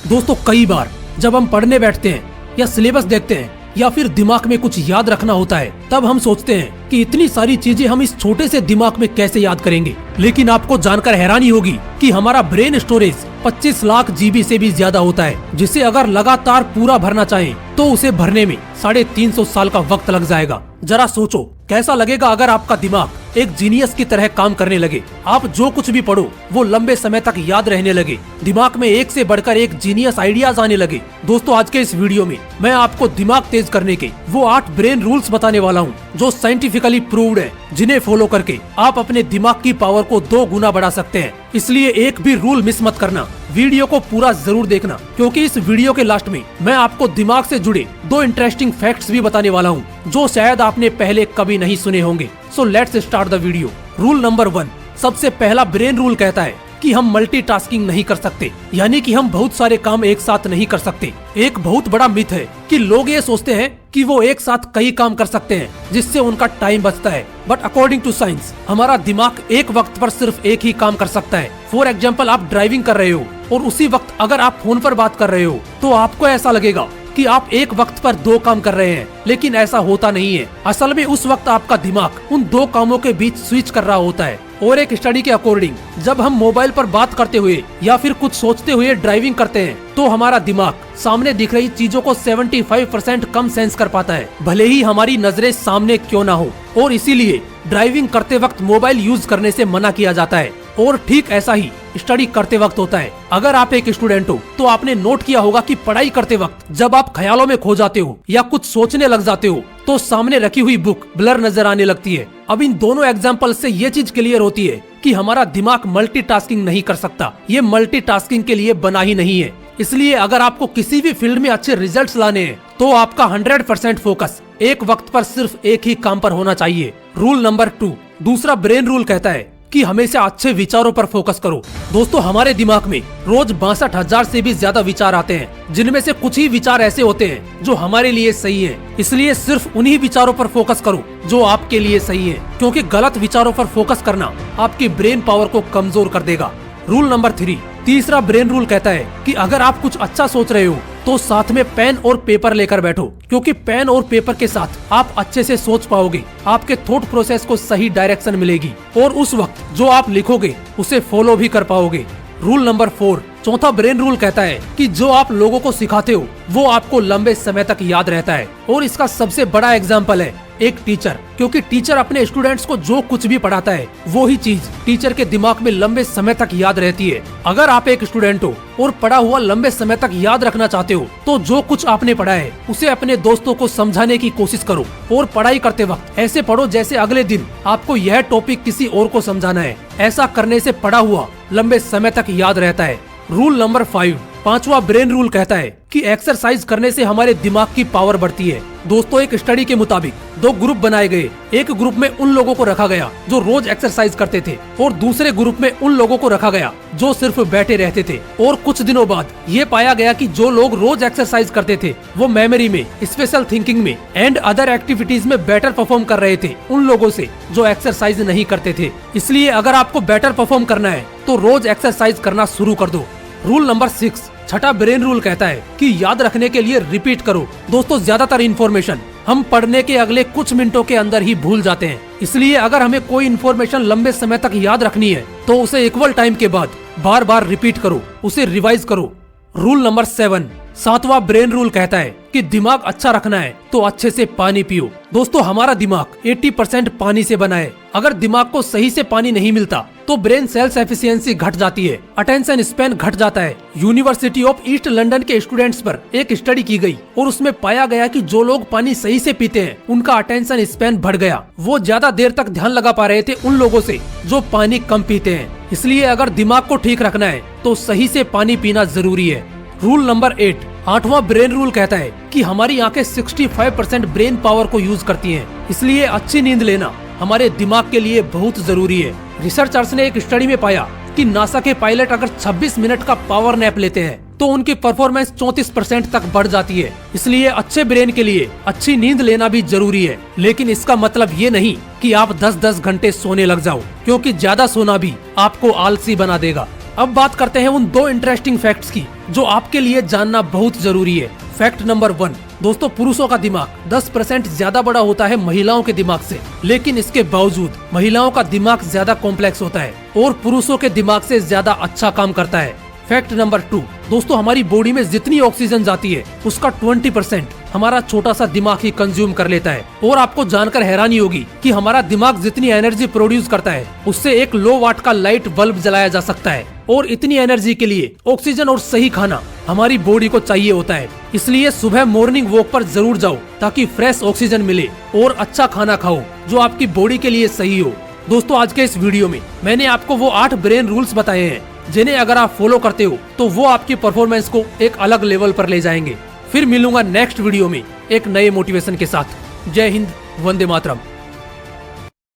दोस्तों कई बार जब हम पढ़ने बैठते हैं या सिलेबस देखते हैं या फिर दिमाग में कुछ याद रखना होता है, तब हम सोचते हैं कि इतनी सारी चीजें हम इस छोटे से दिमाग में कैसे याद करेंगे। लेकिन आपको जानकर हैरानी होगी कि हमारा ब्रेन स्टोरेज 25 लाख जीबी से भी ज्यादा होता है, जिसे अगर लगातार पूरा भरना चाहें तो उसे भरने में 350 साल का वक्त लग जाएगा। जरा सोचो कैसा लगेगा अगर आपका दिमाग एक जीनियस की तरह काम करने लगे। आप जो कुछ भी पढ़ो वो लंबे समय तक याद रहने लगे, दिमाग में एक से बढ़कर एक जीनियस आइडियाज आने लगे। दोस्तों आज के इस वीडियो में मैं आपको दिमाग तेज करने के वो 8 ब्रेन रूल्स बताने वाला हूँ जो साइंटिफिकली प्रूव्ड है, जिन्हें फॉलो करके आप अपने दिमाग की पावर को 2 गुना बढ़ा सकते हैं। इसलिए एक भी रूल मिस मत करना, वीडियो को पूरा जरूर देखना, क्योंकि इस वीडियो के लास्ट में मैं आपको दिमाग से जुड़े 2 इंटरेस्टिंग फैक्ट्स भी बताने वाला हूँ जो शायद आपने पहले कभी नहीं सुने होंगे। So let's start the video. Rule number 1, सबसे पहला ब्रेन रूल कहता है कि हम मल्टीटास्किंग नहीं कर सकते, यानी कि हम बहुत सारे काम एक साथ नहीं कर सकते। एक बहुत बड़ा मिथ है कि लोग ये सोचते हैं कि वो एक साथ कई काम कर सकते हैं जिससे उनका टाइम बचता है, बट अकॉर्डिंग टू साइंस हमारा दिमाग एक वक्त पर सिर्फ एक ही काम कर सकता है। फॉर एग्जाम्पल, आप ड्राइविंग कर रहे हो और उसी वक्त अगर आप फोन पर बात कर रहे हो तो आपको ऐसा लगेगा कि आप एक वक्त पर 2 काम कर रहे हैं, लेकिन ऐसा होता नहीं है। असल में उस वक्त आपका दिमाग उन 2 कामों के बीच स्विच कर रहा होता है। और एक स्टडी के अकॉर्डिंग जब हम मोबाइल पर बात करते हुए या फिर कुछ सोचते हुए ड्राइविंग करते हैं तो हमारा दिमाग सामने दिख रही चीजों को 75% कम सेंस कर पाता है, भले ही हमारी नजरें सामने क्यों ना हो। और इसीलिए ड्राइविंग करते वक्त मोबाइल यूज करने से मना किया जाता है। और ठीक ऐसा ही स्टडी करते वक्त होता है। अगर आप एक स्टूडेंट हो तो आपने नोट किया होगा कि पढ़ाई करते वक्त जब आप ख्यालों में खो जाते हो या कुछ सोचने लग जाते हो तो सामने रखी हुई बुक ब्लर नजर आने लगती है। अब इन दोनों एग्जाम्पल से ये चीज क्लियर होती है कि हमारा दिमाग मल्टीटास्किंग नहीं कर सकता, ये मल्टीटास्किंग के लिए बना ही नहीं है। इसलिए अगर आपको किसी भी फील्ड में अच्छे रिजल्ट्स लाने हैं तो आपका 100% फोकस एक वक्त पर सिर्फ एक ही काम पर होना चाहिए। रूल नंबर 2, दूसरा ब्रेन रूल कहता है कि हमेशा अच्छे विचारों पर फोकस करो। दोस्तों हमारे दिमाग में रोज 62,000 से भी ज्यादा विचार आते हैं, जिनमें से कुछ ही विचार ऐसे होते हैं जो हमारे लिए सही है। इसलिए सिर्फ उन्हीं विचारों पर फोकस करो जो आपके लिए सही है, क्योंकि गलत विचारों पर फोकस करना आपकी ब्रेन पावर को कमजोर कर देगा। रूल नंबर 3, तीसरा ब्रेन रूल कहता है कि अगर आप कुछ अच्छा सोच रहे हो तो साथ में पेन और पेपर लेकर बैठो, क्योंकि पेन और पेपर के साथ आप अच्छे से सोच पाओगे, आपके थॉट प्रोसेस को सही डायरेक्शन मिलेगी और उस वक्त जो आप लिखोगे उसे फॉलो भी कर पाओगे। रूल नंबर 4, चौथा ब्रेन रूल कहता है कि जो आप लोगों को सिखाते हो वो आपको लंबे समय तक याद रहता है। और इसका सबसे बड़ा एग्जाम्पल है एक टीचर, क्योंकि टीचर अपने स्टूडेंट्स को जो कुछ भी पढ़ाता है वो ही चीज टीचर के दिमाग में लंबे समय तक याद रहती है। अगर आप एक स्टूडेंट हो और पढ़ा हुआ लंबे समय तक याद रखना चाहते हो तो जो कुछ आपने पढ़ा है उसे अपने दोस्तों को समझाने की कोशिश करो। और पढ़ाई करते वक्त ऐसे पढ़ो जैसे अगले दिन आपको यह टॉपिक किसी और को समझाना है। ऐसा करने से पढ़ा हुआ लंबे समय तक याद रहता है। रूल नंबर 5, पांचवा ब्रेन रूल कहता है कि एक्सरसाइज करने से हमारे दिमाग की पावर बढ़ती है। दोस्तों एक स्टडी के मुताबिक 2 ग्रुप बनाए गए। एक ग्रुप में उन लोगों को रखा गया जो रोज एक्सरसाइज करते थे और दूसरे ग्रुप में उन लोगों को रखा गया जो सिर्फ बैठे रहते थे। और कुछ दिनों बाद ये पाया गया कि जो लोग रोज एक्सरसाइज करते थे वो मेमोरी में, स्पेशल थिंकिंग में एंड अदर एक्टिविटीज में बेटर परफॉर्म कर रहे थे उन लोगों से जो एक्सरसाइज नहीं करते थे। इसलिए अगर आपको बेटर परफॉर्म करना है तो रोज एक्सरसाइज करना शुरू कर दो। रूल नंबर 6, छठा ब्रेन रूल कहता है कि याद रखने के लिए रिपीट करो। दोस्तों ज्यादातर इन्फॉर्मेशन हम पढ़ने के अगले कुछ मिनटों के अंदर ही भूल जाते हैं, इसलिए अगर हमें कोई इन्फॉर्मेशन लंबे समय तक याद रखनी है तो उसे इक्वल टाइम के बाद बार बार रिपीट करो, उसे रिवाइज करो। रूल नंबर 7, सातवां ब्रेन रूल कहता है कि दिमाग अच्छा रखना है तो अच्छे से पानी पियो। दोस्तों हमारा दिमाग 80% पानी से बना है। अगर दिमाग को सही से पानी नहीं मिलता तो ब्रेन सेल्स एफिशिएंसी घट जाती है, अटेंशन स्पैन घट जाता है। यूनिवर्सिटी ऑफ ईस्ट लंदन के स्टूडेंट्स पर एक स्टडी की गई और उसमें पाया गया कि जो लोग पानी सही से पीते हैं उनका अटेंशन स्पैन बढ़ गया। वो ज्यादा देर तक ध्यान लगा पा रहे थे उन लोगों से जो पानी कम पीते हैं। इसलिए अगर दिमाग को ठीक रखना है तो सही से पानी पीना जरूरी है। रूल नंबर 8, आठवां ब्रेन रूल कहता है कि हमारी आंखें 65% ब्रेन पावर को यूज करती हैं, इसलिए अच्छी नींद लेना हमारे दिमाग के लिए बहुत जरूरी है। रिसर्चर्स ने एक स्टडी में पाया कि नासा के पायलट अगर 26 मिनट का पावर नैप लेते हैं तो उनकी परफॉर्मेंस 34% तक बढ़ जाती है। इसलिए अच्छे ब्रेन के लिए अच्छी नींद लेना भी जरूरी है। लेकिन इसका मतलब ये नहीं कि आप 10-10 घंटे सोने लग जाओ, क्योंकि ज्यादा सोना भी आपको आलसी बना देगा। अब बात करते हैं उन 2 इंटरेस्टिंग फैक्ट्स की जो आपके लिए जानना बहुत जरूरी है। फैक्ट नंबर 1, दोस्तों पुरुषों का दिमाग 10% ज्यादा बड़ा होता है महिलाओं के दिमाग से, लेकिन इसके बावजूद महिलाओं का दिमाग ज्यादा कॉम्प्लेक्स होता है और पुरुषों के दिमाग से ज्यादा अच्छा काम करता है। फैक्ट नंबर 2, दोस्तों हमारी बॉडी में जितनी ऑक्सीजन जाती है उसका 20% हमारा छोटा सा दिमाग ही कंज्यूम कर लेता है। और आपको जानकर हैरानी होगी कि हमारा दिमाग जितनी एनर्जी प्रोड्यूस करता है उससे एक लो वाट का लाइट बल्ब जलाया जा सकता है। और इतनी एनर्जी के लिए ऑक्सीजन और सही खाना हमारी बॉडी को चाहिए होता है। इसलिए सुबह मॉर्निंग वॉक पर जरूर जाओ ताकि फ्रेश ऑक्सीजन मिले और अच्छा खाना खाओ जो आपकी बॉडी के लिए सही हो। दोस्तों आज के इस वीडियो में मैंने आपको वो 8 ब्रेन रूल्स बताए हैं जिन्हें अगर आप फॉलो करते हो तो वो आपकी परफॉर्मेंस को एक अलग लेवल पर ले जाएंगे। फिर मिलूंगा नेक्स्ट वीडियो में एक नए मोटिवेशन के साथ। जय हिंद, वंदे मातरम।